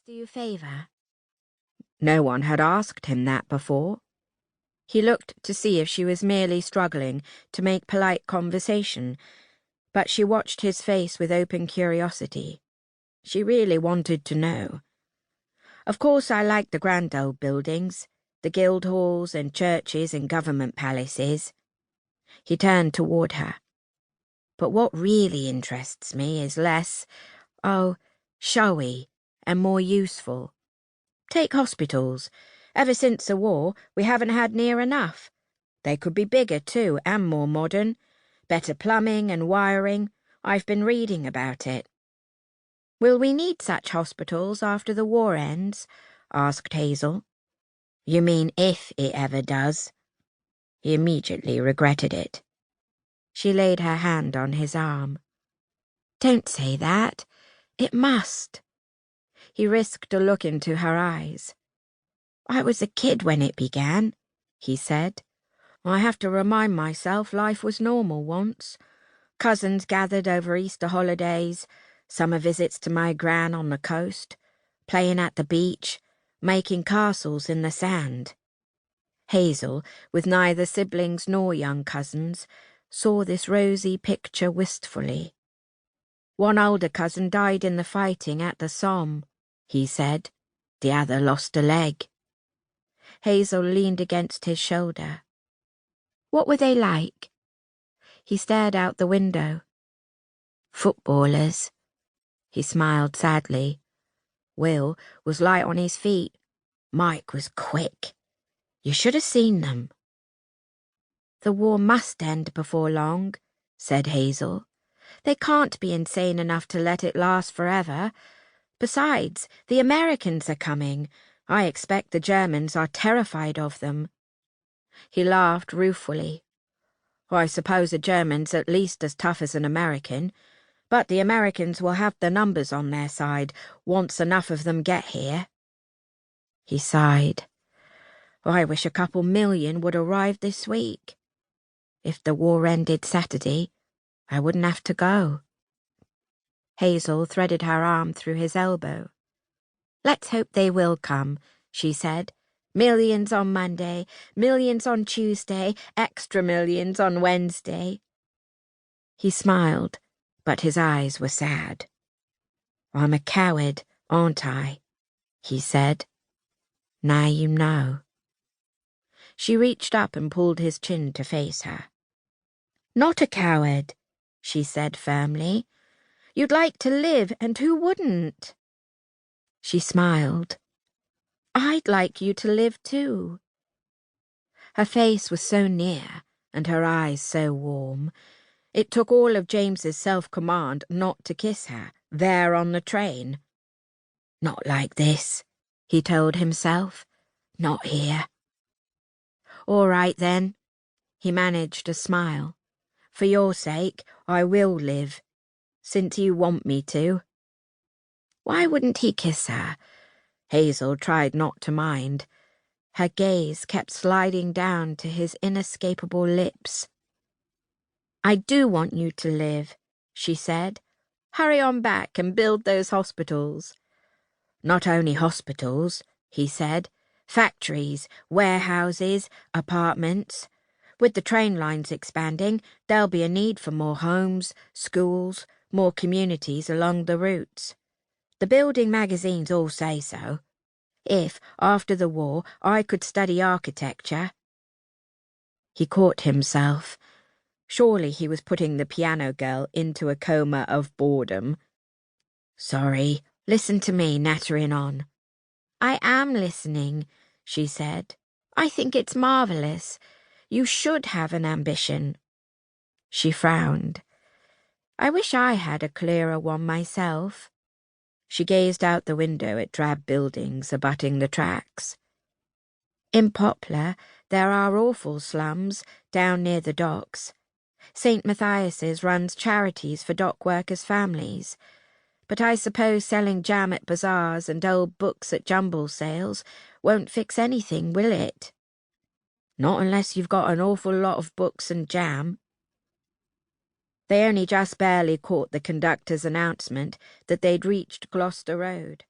Do you favour? No one had asked him that before. He looked to see if she was merely struggling to make polite conversation, but she watched his face with open curiosity. She really wanted to know. Of course I like the grand old buildings, the guild halls and churches and government palaces. He turned toward her. But what really interests me is less, showy and more useful. Take hospitals. Ever since the war, we haven't had near enough. They could be bigger too, and more modern. Better plumbing and wiring. I've been reading about it. Will we need such hospitals after the war ends? Asked Hazel. You mean if it ever does? He immediately regretted it. She laid her hand on his arm. Don't say that. It must. He risked a look into her eyes. I was a kid when it began, he said. I have to remind myself life was normal once. Cousins gathered over Easter holidays, summer visits to my gran on the coast, playing at the beach, making castles in the sand. Hazel, with neither siblings nor young cousins, saw this rosy picture wistfully. One older cousin died in the fighting at the Somme, he said. The other lost a leg. Hazel leaned against his shoulder. What were they like? He stared out the window. Footballers. He smiled sadly. Will was light on his feet. Mike was quick. You should have seen them. The war must end before long, said Hazel. They can't be insane enough to let it last forever. Besides, the Americans are coming. I expect the Germans are terrified of them. He laughed ruefully. I suppose a German's at least as tough as an American, but the Americans will have the numbers on their side once enough of them get here. He sighed. I wish a couple million would arrive this week. If the war ended Saturday, I wouldn't have to go. Hazel threaded her arm through his elbow. Let's hope they will come, she said. Millions on Monday, millions on Tuesday, extra millions on Wednesday. He smiled, but his eyes were sad. I'm a coward, aren't I? He said. Now you know. She reached up and pulled his chin to face her. Not a coward, she said firmly. You'd like to live, and who wouldn't? She smiled. I'd like you to live too. Her face was so near, and her eyes so warm. It took all of James's self-command not to kiss her, there on the train. Not like this, he told himself. Not here. All right, then. He managed a smile. For your sake, I will live, since you want me to. Why wouldn't he kiss her? Hazel tried not to mind. Her gaze kept sliding down to his inescapable lips. I do want you to live, she said. Hurry on back and build those hospitals. Not only hospitals, he said. Factories, warehouses, apartments. With the train lines expanding, there'll be a need for more homes, schools, more communities along the routes. The building magazines all say so. If, after the war, I could study architecture. He caught himself. Surely he was putting the piano girl into a coma of boredom. Sorry, listen to me nattering on. I am listening, she said. I think it's marvellous. You should have an ambition. She frowned. I wish I had a clearer one myself. She gazed out the window at drab buildings abutting the tracks. In Poplar, there are awful slums down near the docks. St. Matthias's runs charities for dock workers' families. But I suppose selling jam at bazaars and old books at jumble sales won't fix anything, will it? Not unless you've got an awful lot of books and jam. They only just barely caught the conductor's announcement that they'd reached Gloucester Road.